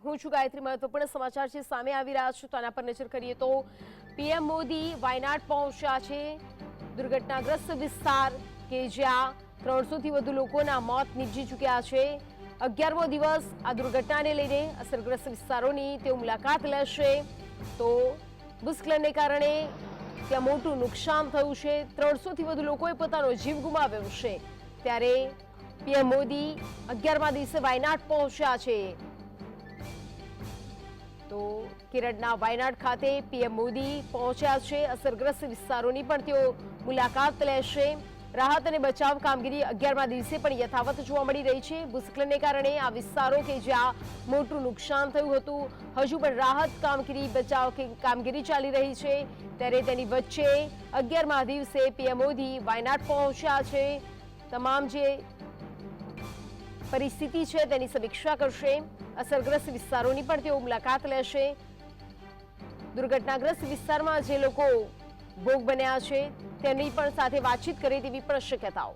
હું છું ગાયત્રી। મહત્વપૂર્ણ સમાચાર છે સામે આવી રહ્યા છે, તો આના પર નજર કરીએ તો પીએમ મોદી વાયનાડ પહોંચ્યા છે। દુર્ઘટનાગ્રસ્ત વિસ્તાર કે જ્યાં 300થી વધુ લોકોના મોત નીપજી ચૂક્યા છે। 11મો દિવસ આ દુર્ઘટનાને લઈને અસરગ્રસ્ત વિસ્તારોની તેઓ મુલાકાત લેશે। તો ભૂસ્ખલનને કારણે ત્યાં મોટું નુકસાન થયું છે। 300થી વધુ લોકોએ પોતાનો જીવ ગુમાવ્યો છે। ત્યારે પીએમ મોદી 11મા દિવસે વાયનાડ પહોંચ્યા છે। તો કેરળના વાયનાડ ખાતે પીએમ મોદી પહોંચ્યા છે। અસરગ્રસ્ત વિસ્તારોની પણ તેઓ મુલાકાત લેશે। રાહત અને બચાવ કામગીરી 11મા દિવસે પણ યથાવત જોવા મળી રહી છે। ભૂસ્ખલનને કારણે આ વિસ્તારો કે જ્યાં મોટું નુકસાન થયું હતું, હજુ પણ રાહત કામગીરી, બચાવ કામગીરી ચાલી રહી છે। ત્યારે તેની વચ્ચે 11મા દિવસે પીએમ મોદી વાયનાડ પહોંચ્યા છે। તમામ જે પરિસ્થિતિ છે તેની સમીક્ષા કરશે। અસરગ્રસ્ત વિસ્તારોની પણ તેઓ મુલાકાત લેશે। દુર્ઘટનાગ્રસ્ત વિસ્તારમાં જે લોકો ભોગ બન્યા છે તેમની પણ સાથે વાતચીત કરે તેવી પણ શક્યતાઓ